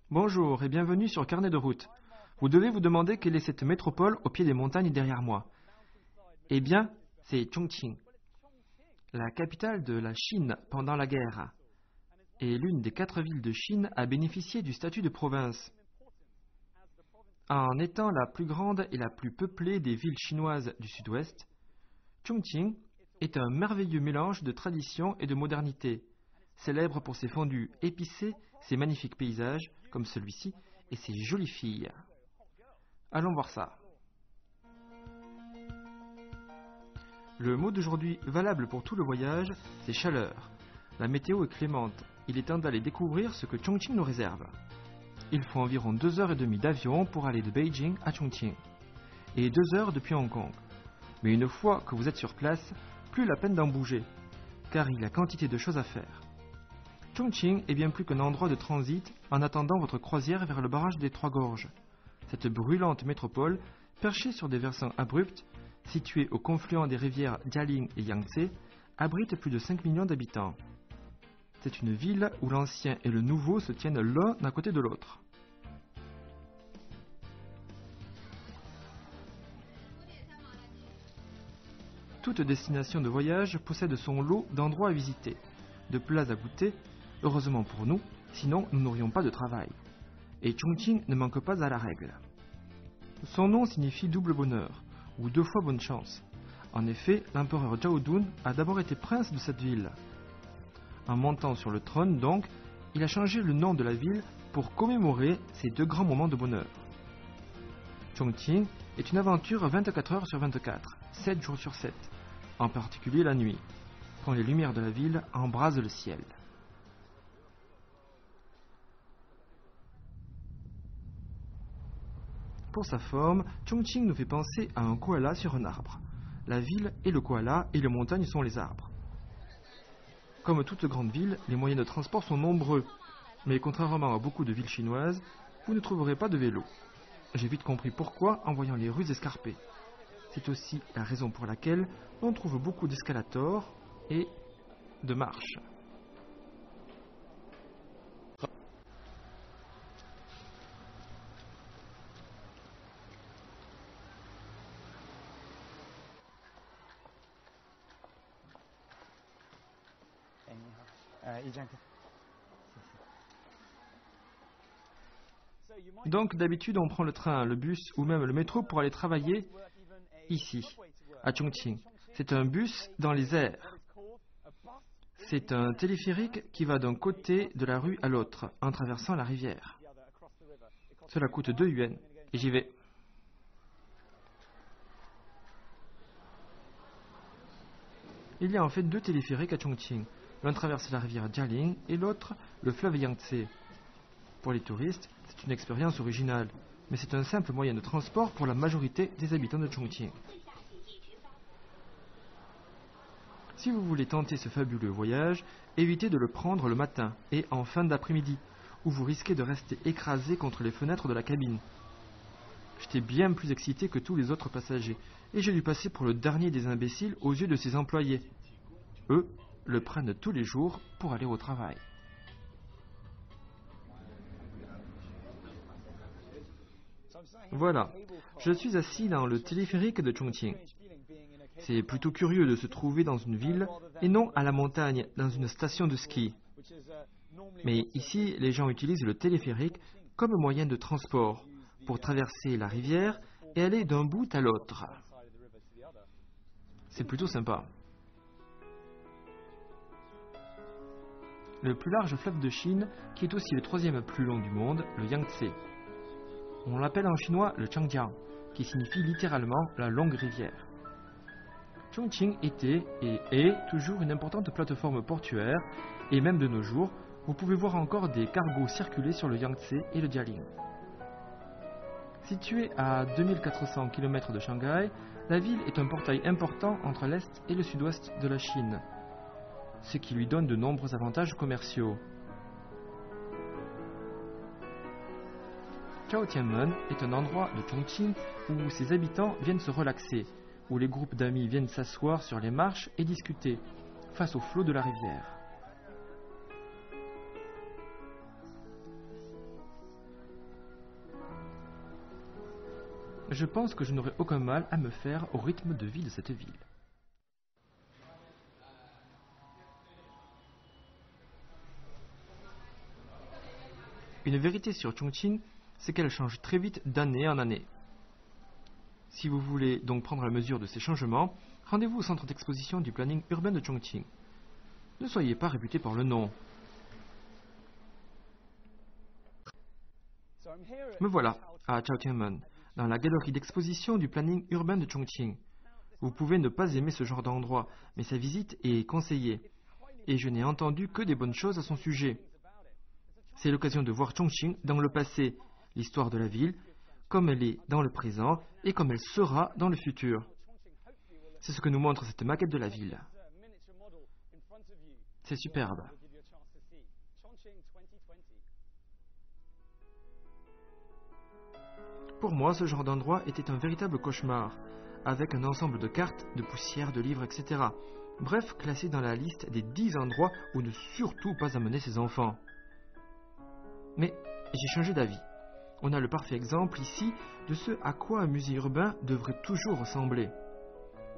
Bonjour et bienvenue sur Carnet de route. Vous devez vous demander quelle est cette métropole au pied des montagnes derrière moi. Eh bien, c'est Chongqing, la capitale de la Chine pendant la guerre, et l'une des 4 villes de Chine à bénéficier du statut de province. En étant la plus grande et la plus peuplée des villes chinoises du sud-ouest, Chongqing est un merveilleux mélange de tradition et de modernité, célèbre pour ses fondus épicés, ses magnifiques paysages, comme celui-ci, et ses jolies filles. Allons voir ça. Le mot d'aujourd'hui valable pour tout le voyage, c'est chaleur. La météo est clémente. Il est temps d'aller découvrir ce que Chongqing nous réserve. Il faut environ 2h30 d'avion pour aller de Beijing à Chongqing, et 2 heures depuis Hong Kong. Mais une fois que vous êtes sur place, plus la peine d'en bouger, car il y a quantité de choses à faire. Chongqing est bien plus qu'un endroit de transit en attendant votre croisière vers le barrage des Trois Gorges. Cette brûlante métropole, perchée sur des versants abrupts, située au confluent des rivières Jialing et Yangtze, abrite plus de 5 millions d'habitants. C'est une ville où l'ancien et le nouveau se tiennent l'un à côté de l'autre. Toute destination de voyage possède son lot d'endroits à visiter, de plats à goûter. Heureusement pour nous, sinon nous n'aurions pas de travail. Et Chongqing ne manque pas à la règle. Son nom signifie double bonheur, ou 2 fois bonne chance. En effet, l'empereur Zhao Dun a d'abord été prince de cette ville. En montant sur le trône, donc, il a changé le nom de la ville pour commémorer ces 2 grands moments de bonheur. Chongqing est une aventure 24 heures sur 24, 7 jours sur 7, en particulier la nuit, quand les lumières de la ville embrasent le ciel. Pour sa forme, Chongqing nous fait penser à un koala sur un arbre. La ville est le koala et les montagnes sont les arbres. Comme toute grande ville, les moyens de transport sont nombreux, mais contrairement à beaucoup de villes chinoises, vous ne trouverez pas de vélo. J'ai vite compris pourquoi en voyant les rues escarpées. C'est aussi la raison pour laquelle on trouve beaucoup d'escalators et de marches. Donc d'habitude on prend le train, le bus ou même le métro pour aller travailler ici, à Chongqing. C'est un bus dans les airs. C'est un téléphérique qui va d'un côté de la rue à l'autre en traversant la rivière. Cela coûte 2 yuans et j'y vais. Il y a en fait 2 téléphériques à Chongqing. L'un traverse la rivière Jialing et l'autre le fleuve Yangtze. Pour les touristes, c'est une expérience originale, mais c'est un simple moyen de transport pour la majorité des habitants de Chongqing. Si vous voulez tenter ce fabuleux voyage, évitez de le prendre le matin et en fin d'après-midi, où vous risquez de rester écrasé contre les fenêtres de la cabine. J'étais bien plus excité que tous les autres passagers, et j'ai dû passer pour le dernier des imbéciles aux yeux de ses employés. Eux le prennent tous les jours pour aller au travail. Voilà, je suis assis dans le téléphérique de Chongqing. C'est plutôt curieux de se trouver dans une ville et non à la montagne, dans une station de ski. Mais ici, les gens utilisent le téléphérique comme moyen de transport pour traverser la rivière et aller d'un bout à l'autre. C'est plutôt sympa. Le plus large fleuve de Chine, qui est aussi le 3e plus long du monde, le Yangtze. On l'appelle en chinois le Changjiang, qui signifie littéralement la longue rivière. Chongqing était et est toujours une importante plateforme portuaire, et même de nos jours, vous pouvez voir encore des cargos circuler sur le Yangtze et le Jialing. Située à 2400 km de Shanghai, la ville est un portail important entre l'est et le sud-ouest de la Chine, ce qui lui donne de nombreux avantages commerciaux. Chaotianmen est un endroit de Chongqing où ses habitants viennent se relaxer, où les groupes d'amis viennent s'asseoir sur les marches et discuter, face au flot de la rivière. Je pense que je n'aurai aucun mal à me faire au rythme de vie de cette ville. Une vérité sur Chongqing, c'est qu'elle change très vite d'année en année. Si vous voulez donc prendre la mesure de ces changements, rendez-vous au centre d'exposition du planning urbain de Chongqing. Ne soyez pas réputé par le nom. Me voilà, à Chaotianmen, dans la galerie d'exposition du planning urbain de Chongqing. Vous pouvez ne pas aimer ce genre d'endroit, mais sa visite est conseillée. Et je n'ai entendu que des bonnes choses à son sujet. C'est l'occasion de voir Chongqing dans le passé, l'histoire de la ville, comme elle est dans le présent et comme elle sera dans le futur. C'est ce que nous montre cette maquette de la ville. C'est superbe. Pour moi, ce genre d'endroit était un véritable cauchemar, avec un ensemble de cartes, de poussières, de livres, etc. Bref, classé dans la liste des 10 endroits où ne surtout pas amener ses enfants. Mais j'ai changé d'avis. On a le parfait exemple ici de ce à quoi un musée urbain devrait toujours ressembler.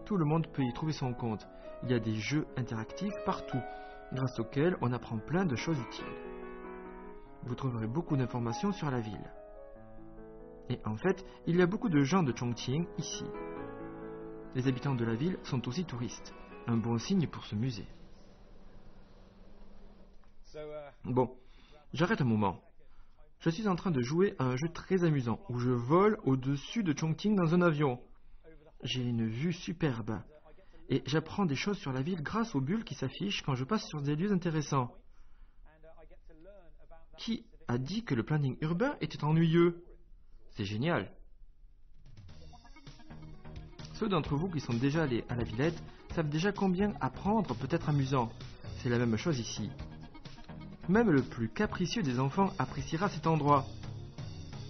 Tout le monde peut y trouver son compte. Il y a des jeux interactifs partout, grâce auxquels on apprend plein de choses utiles. Vous trouverez beaucoup d'informations sur la ville. Et en fait, il y a beaucoup de gens de Chongqing ici. Les habitants de la ville sont aussi touristes. Un bon signe pour ce musée. Bon, j'arrête un moment. Je suis en train de jouer à un jeu très amusant où je vole au-dessus de Chongqing dans un avion. J'ai une vue superbe et j'apprends des choses sur la ville grâce aux bulles qui s'affichent quand je passe sur des lieux intéressants. Qui a dit que le planning urbain était ennuyeux? C'est génial. Ceux d'entre vous qui sont déjà allés à la Villette savent déjà combien apprendre peut être amusant. C'est la même chose ici. Même le plus capricieux des enfants appréciera cet endroit.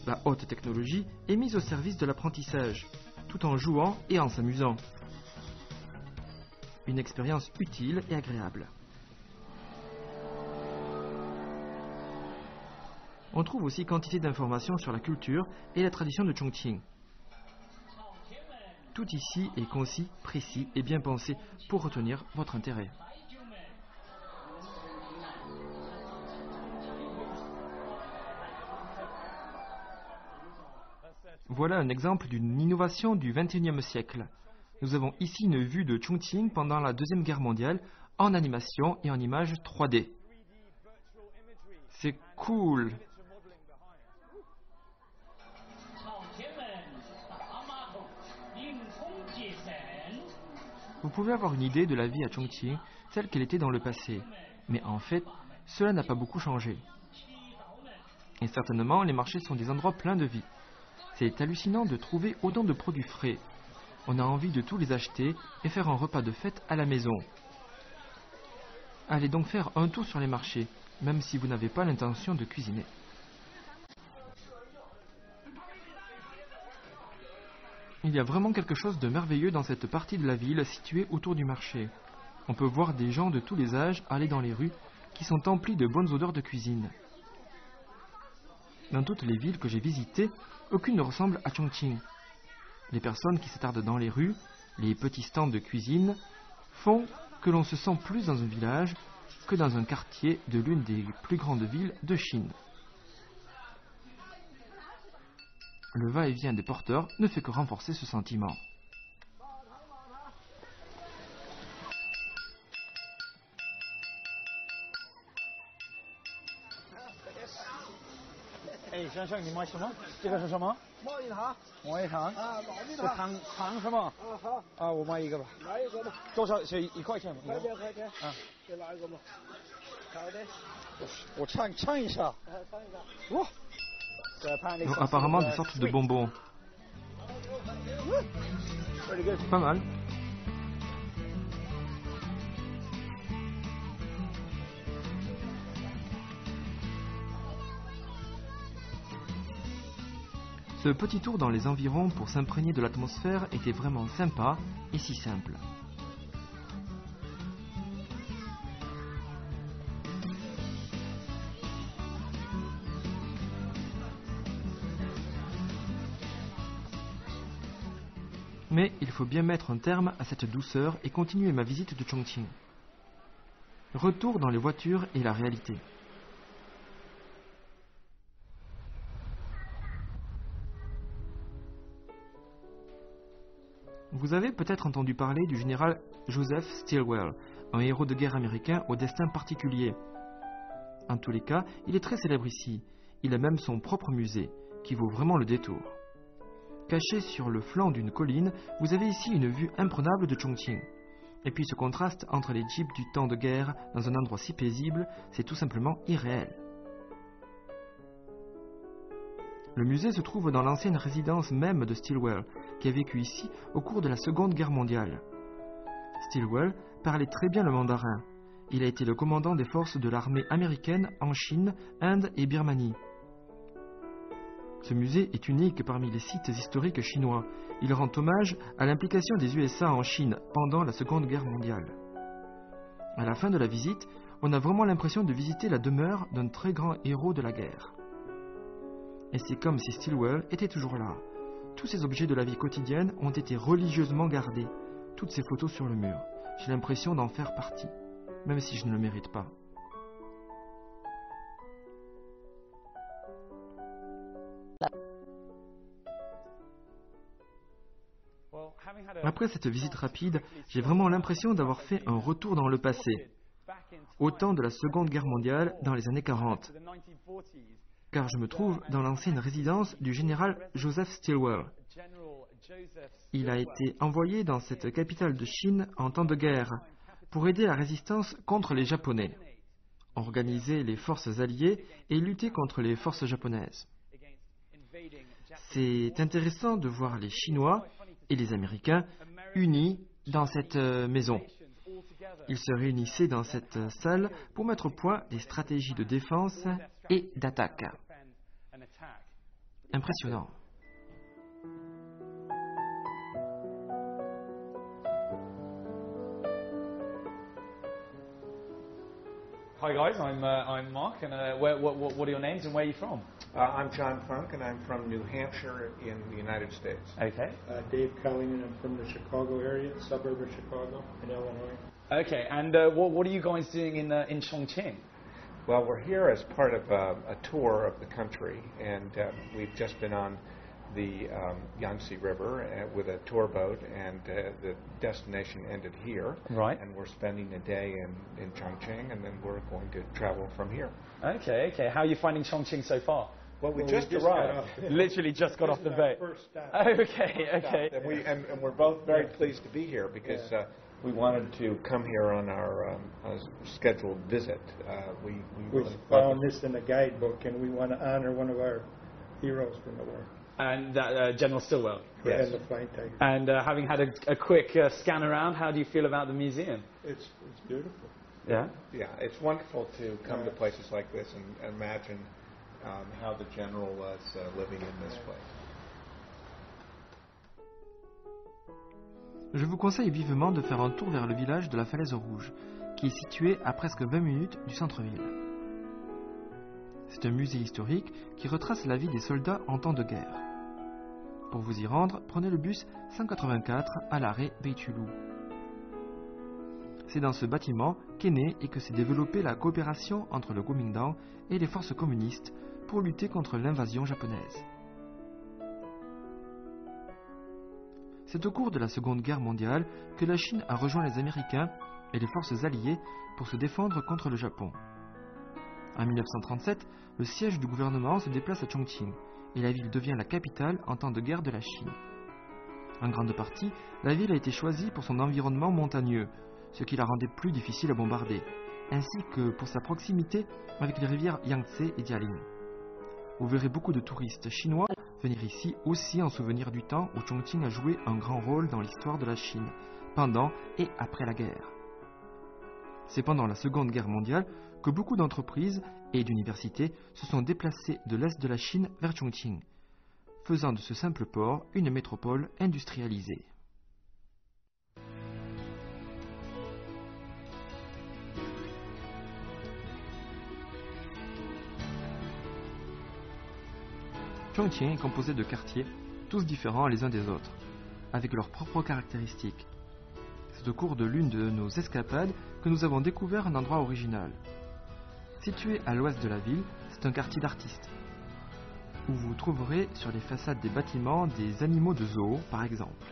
La haute technologie est mise au service de l'apprentissage, tout en jouant et en s'amusant. Une expérience utile et agréable. On trouve aussi quantité d'informations sur la culture et la tradition de Chongqing. Tout ici est concis, précis et bien pensé pour retenir votre intérêt. Voilà un exemple d'une innovation du XXIe siècle. Nous avons ici une vue de Chongqing pendant la Deuxième Guerre mondiale en animation et en images 3D. C'est cool! Vous pouvez avoir une idée de la vie à Chongqing telle qu'elle était dans le passé, mais en fait, cela n'a pas beaucoup changé. Et certainement, les marchés sont des endroits pleins de vie. C'est hallucinant de trouver autant de produits frais. On a envie de tous les acheter et faire un repas de fête à la maison. Allez donc faire un tour sur les marchés, même si vous n'avez pas l'intention de cuisiner. Il y a vraiment quelque chose de merveilleux dans cette partie de la ville située autour du marché. On peut voir des gens de tous les âges aller dans les rues qui sont emplies de bonnes odeurs de cuisine. Dans toutes les villes que j'ai visitées, aucune ne ressemble à Chongqing. Les personnes qui s'attardent dans les rues, les petits stands de cuisine, font que l'on se sent plus dans un village que dans un quartier de l'une des plus grandes villes de Chine. Le va-et-vient des porteurs ne fait que renforcer ce sentiment. Ont apparemment des sortes de bonbons. Pas mal. Ce petit tour dans les environs pour s'imprégner de l'atmosphère était vraiment sympa et si simple. Mais il faut bien mettre un terme à cette douceur et continuer ma visite de Chongqing. Retour dans les voitures et la réalité. Vous avez peut-être entendu parler du général Joseph Stilwell, un héros de guerre américain au destin particulier. En tous les cas, il est très célèbre ici. Il a même son propre musée, qui vaut vraiment le détour. Caché sur le flanc d'une colline, vous avez ici une vue imprenable de Chongqing. Et puis ce contraste entre les jeeps du temps de guerre dans un endroit si paisible, c'est tout simplement irréel. Le musée se trouve dans l'ancienne résidence même de Stilwell, qui a vécu ici au cours de la Seconde Guerre mondiale. Stilwell parlait très bien le mandarin. Il a été le commandant des forces de l'armée américaine en Chine, Inde et Birmanie. Ce musée est unique parmi les sites historiques chinois. Il rend hommage à l'implication des USA en Chine pendant la Seconde Guerre mondiale. À la fin de la visite, on a vraiment l'impression de visiter la demeure d'un très grand héros de la guerre. Et c'est comme si Stilwell était toujours là. Tous ces objets de la vie quotidienne ont été religieusement gardés. Toutes ces photos sur le mur. J'ai l'impression d'en faire partie, même si je ne le mérite pas. Après cette visite rapide, j'ai vraiment l'impression d'avoir fait un retour dans le passé, au temps de la Seconde Guerre mondiale dans les années 40, car je me trouve dans l'ancienne résidence du général Joseph Stilwell. Il a été envoyé dans cette capitale de Chine en temps de guerre pour aider la résistance contre les Japonais, organiser les forces alliées et lutter contre les forces japonaises. C'est intéressant de voir les Chinois et les Américains unis dans cette maison. Ils se réunissaient dans cette salle pour mettre au point des stratégies de défense et d'attaque. Impressionnant. Hi guys, I'm Mark, and what are your names and where are you from? I'm John Funk, and I'm from New Hampshire in the United States. Okay. Dave Culling, and I'm from the Chicago area, suburb of Chicago, in Illinois. Okay, and what are you guys doing in Chongqing? Well, we're here as part of a tour of the country, and we've just been on the Yangtze River with a tour boat, and the destination ended here. Right. And we're spending a day in Chongqing, and then we're going to travel from here. Okay. How are you finding Chongqing so far? Well, we just arrived. Literally just got off the boat. First stop. Okay. And we're both very pleased to be here because we wanted to come here on our scheduled visit. We found this in a guidebook, and we want to honor one of our heroes from the war. And General Stilwell. Yes. And the Flying Tiger. And having had a quick scan around, how do you feel about the museum? It's beautiful. Yeah? Yeah, it's wonderful to come to places like this and imagine how the general was living in this place. Je vous conseille vivement de faire un tour vers le village de la Falaise Rouge, qui est situé à presque 20 minutes du centre-ville. C'est un musée historique qui retrace la vie des soldats en temps de guerre. Pour vous y rendre, prenez le bus 184 à l'arrêt Beitulu. C'est dans ce bâtiment qu'est née et que s'est développée la coopération entre le Kuomintang et les forces communistes pour lutter contre l'invasion japonaise. C'est au cours de la Seconde Guerre mondiale que la Chine a rejoint les Américains et les forces alliées pour se défendre contre le Japon. En 1937, le siège du gouvernement se déplace à Chongqing et la ville devient la capitale en temps de guerre de la Chine. En grande partie, la ville a été choisie pour son environnement montagneux, ce qui la rendait plus difficile à bombarder, ainsi que pour sa proximité avec les rivières Yangtze et Jialing. Vous verrez beaucoup de touristes chinois venir ici aussi en souvenir du temps où Chongqing a joué un grand rôle dans l'histoire de la Chine, pendant et après la guerre. C'est pendant la Seconde Guerre mondiale que beaucoup d'entreprises et d'universités se sont déplacées de l'est de la Chine vers Chongqing, faisant de ce simple port une métropole industrialisée. Chongqing est composé de quartiers, tous différents les uns des autres, avec leurs propres caractéristiques. C'est au cours de l'une de nos escapades que nous avons découvert un endroit original. Situé à l'ouest de la ville, c'est un quartier d'artistes, où vous trouverez sur les façades des bâtiments des animaux de zoo, par exemple.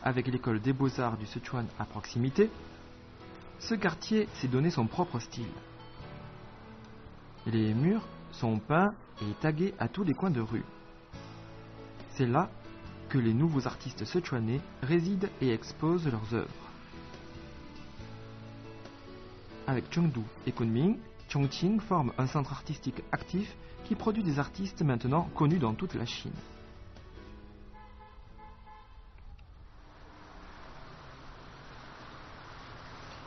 Avec l'école des beaux-arts du Sichuan à proximité, ce quartier s'est donné son propre style. Les murs sont peints et tagués à tous les coins de rue. C'est là que les nouveaux artistes sichuanais résident et exposent leurs œuvres. Avec Chengdu et Kunming, Chongqing forme un centre artistique actif qui produit des artistes maintenant connus dans toute la Chine.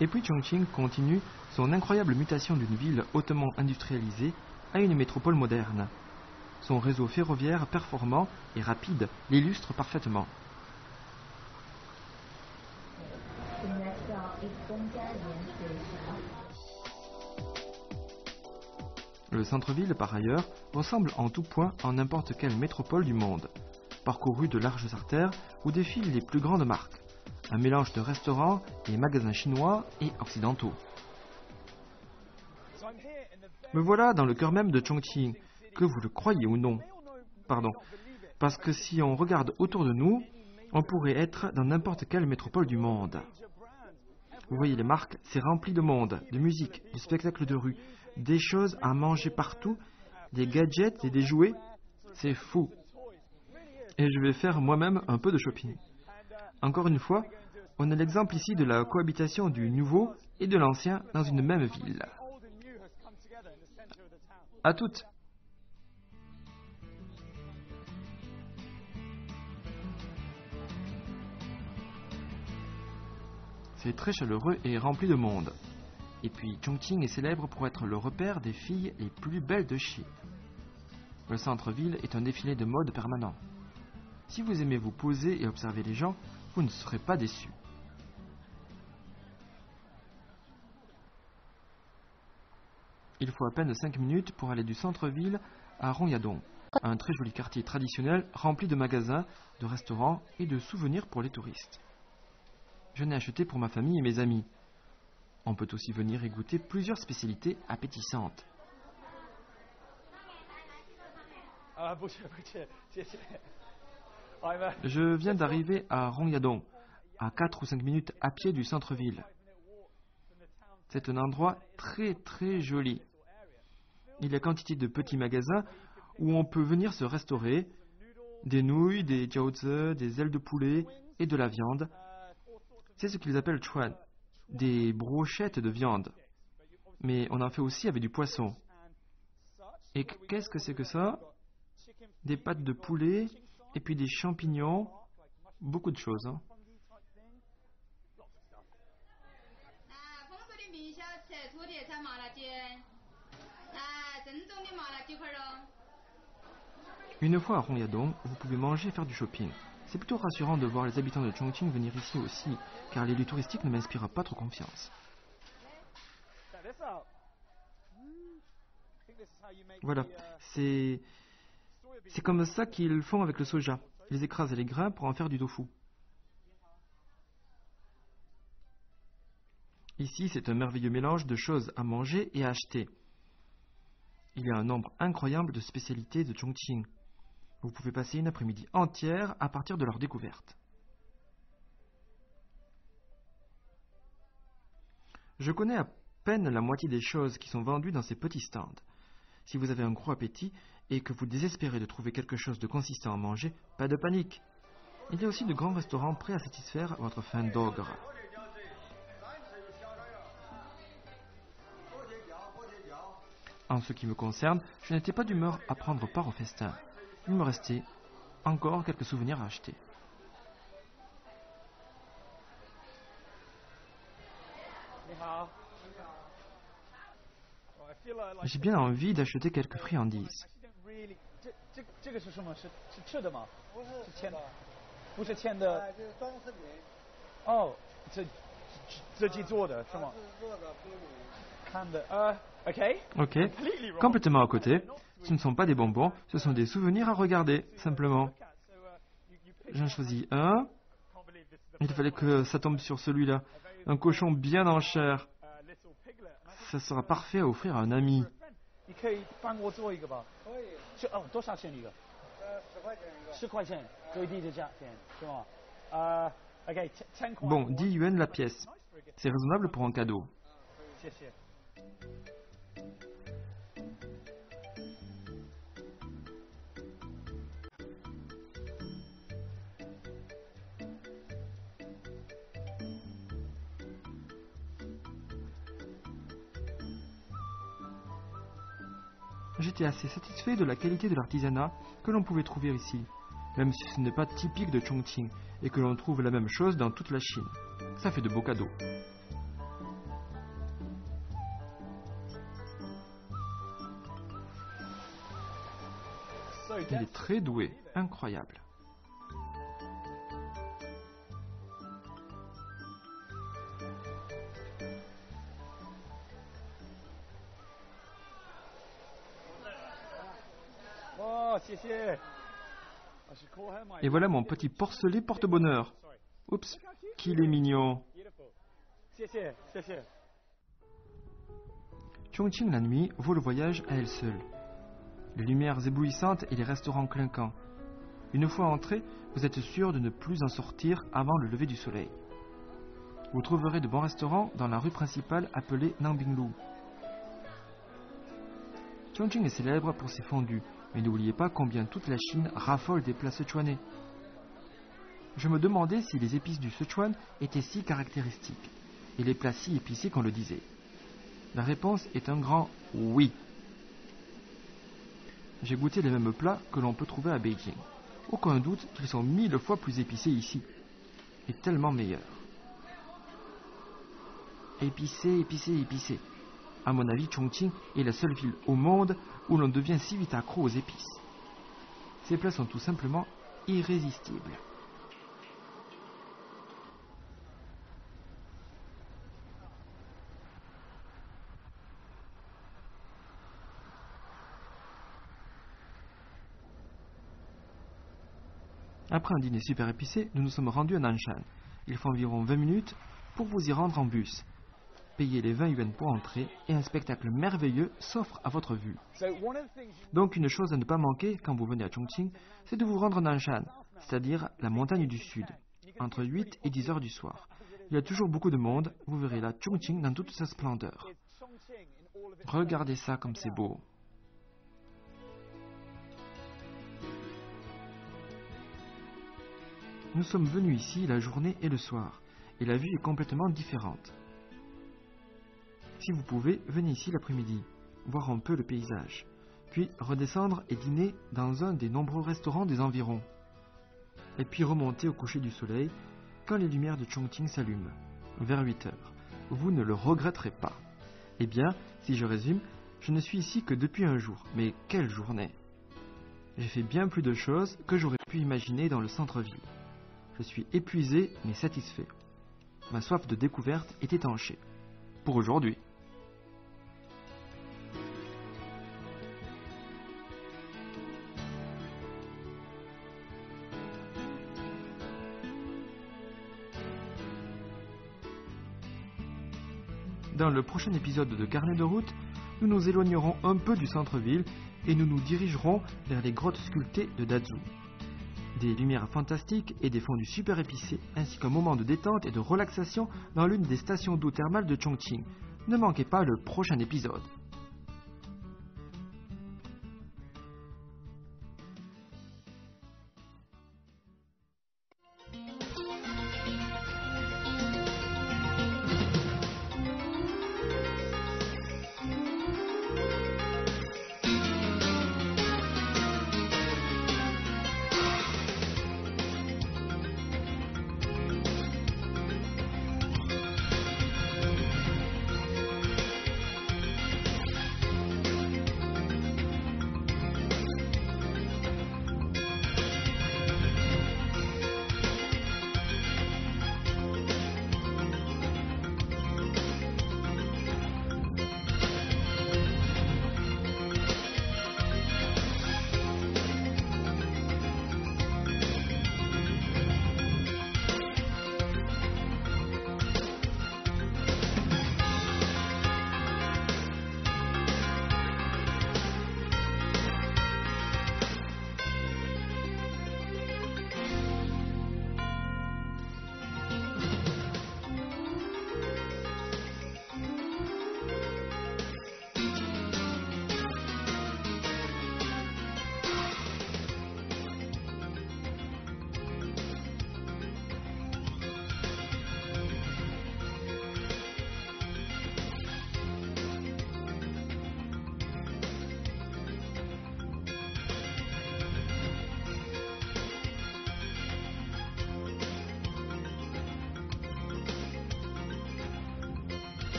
Et puis Chongqing continue son incroyable mutation d'une ville hautement industrialisée à une métropole moderne. Son réseau ferroviaire performant et rapide l'illustre parfaitement. Le centre-ville, par ailleurs, ressemble en tout point à n'importe quelle métropole du monde, parcouru de larges artères où défilent les plus grandes marques, un mélange de restaurants et magasins chinois et occidentaux. Me voilà dans le cœur même de Chongqing, que vous le croyez ou non. Parce que si on regarde autour de nous, on pourrait être dans n'importe quelle métropole du monde. Vous voyez les marques, c'est rempli de monde, de musique, de spectacles de rue, des choses à manger partout, des gadgets et des jouets. C'est fou. Et je vais faire moi-même un peu de shopping. Encore une fois, on a l'exemple ici de la cohabitation du nouveau et de l'ancien dans une même ville. À toutes! C'est très chaleureux et rempli de monde. Et puis Chongqing est célèbre pour être le repère des filles les plus belles de Chine. Le centre-ville est un défilé de mode permanent. Si vous aimez vous poser et observer les gens, vous ne serez pas déçus. Il faut à peine 5 minutes pour aller du centre-ville à Rongyadong, un très joli quartier traditionnel rempli de magasins, de restaurants et de souvenirs pour les touristes. Je n'ai acheté pour ma famille et mes amis. On peut aussi venir y goûter plusieurs spécialités appétissantes. Je viens d'arriver à Rongyadong, à 4 ou 5 minutes à pied du centre-ville. C'est un endroit très très joli. Il y a quantité de petits magasins où on peut venir se restaurer, des nouilles, des jiaozi, des ailes de poulet et de la viande. C'est ce qu'ils appellent chuan, des brochettes de viande. Mais on en fait aussi avec du poisson. Et qu'est-ce que c'est que ça? Des pâtes de poulet et puis des champignons, beaucoup de choses. Une fois à Rongyadong, vous pouvez manger et faire du shopping. C'est plutôt rassurant de voir les habitants de Chongqing venir ici aussi, car les lieux touristiques ne m'inspirent pas trop confiance. Voilà, c'est comme ça qu'ils font avec le soja. Ils écrasent les grains pour en faire du tofu. Ici, c'est un merveilleux mélange de choses à manger et à acheter. Il y a un nombre incroyable de spécialités de Chongqing. Vous pouvez passer une après-midi entière à partir de leur découverte. Je connais à peine la moitié des choses qui sont vendues dans ces petits stands. Si vous avez un gros appétit et que vous désespérez de trouver quelque chose de consistant à manger, pas de panique. Il y a aussi de grands restaurants prêts à satisfaire votre faim d'ogre. En ce qui me concerne, je n'étais pas d'humeur à prendre part au festin. Il me restait encore quelques souvenirs à acheter. J'ai bien envie d'acheter quelques friandises. Ok, complètement à côté. Ce ne sont pas des bonbons, ce sont des souvenirs à regarder, simplement. J'en choisis un. Il fallait que ça tombe sur celui-là. Un cochon bien en chair. Ça sera parfait à offrir à un ami. Bon, 10 yuan la pièce. C'est raisonnable pour un cadeau. J'étais assez satisfait de la qualité de l'artisanat que l'on pouvait trouver ici, même si ce n'est pas typique de Chongqing et que l'on trouve la même chose dans toute la Chine. Ça fait de beaux cadeaux. Il est très doué, incroyable. Et voilà mon petit porcelet porte-bonheur. Oups, qu'il est mignon. Chongqing la nuit vaut le voyage à elle seule. Les lumières éblouissantes et les restaurants clinquants. Une fois entré, vous êtes sûr de ne plus en sortir avant le lever du soleil. Vous trouverez de bons restaurants dans la rue principale appelée Nanbinglu. Chongqing est célèbre pour ses fondus, mais n'oubliez pas combien toute la Chine raffole des plats sichuanais. Je me demandais si les épices du Sichuan étaient si caractéristiques, et les plats si épicés qu'on le disait. La réponse est un grand oui. J'ai goûté les mêmes plats que l'on peut trouver à Beijing. Aucun doute qu'ils sont 1000 fois plus épicés ici, et tellement meilleurs. Épicé, épicé, épicé. À mon avis, Chongqing est la seule ville au monde où l'on devient si vite accro aux épices. Ces plats sont tout simplement irrésistibles. Après un dîner super épicé, nous nous sommes rendus à Nanshan. Il faut environ 20 minutes pour vous y rendre en bus. Payez les 20 yuan pour entrer et un spectacle merveilleux s'offre à votre vue. Donc une chose à ne pas manquer quand vous venez à Chongqing, c'est de vous rendre à Nanshan, c'est-à-dire la montagne du sud, entre 8 et 10 heures du soir. Il y a toujours beaucoup de monde, vous verrez là Chongqing dans toute sa splendeur. Regardez ça comme c'est beau. Nous sommes venus ici la journée et le soir, et la vue est complètement différente. Si vous pouvez, venez ici l'après-midi, voir un peu le paysage, puis redescendre et dîner dans un des nombreux restaurants des environs, et puis remonter au coucher du soleil quand les lumières de Chongqing s'allument, vers 8 heures. Vous ne le regretterez pas. Eh bien, si je résume, je ne suis ici que depuis un jour, mais quelle journée! J'ai fait bien plus de choses que j'aurais pu imaginer dans le centre-ville. Je suis épuisé mais satisfait. Ma soif de découverte est étanchée. Pour aujourd'hui. Dans le prochain épisode de Carnet de route, nous nous éloignerons un peu du centre-ville et nous nous dirigerons vers les grottes sculptées de Dazhou. Des lumières fantastiques et des fondus super épicés, ainsi qu'un moment de détente et de relaxation dans l'une des stations d'eau thermale de Chongqing. Ne manquez pas le prochain épisode.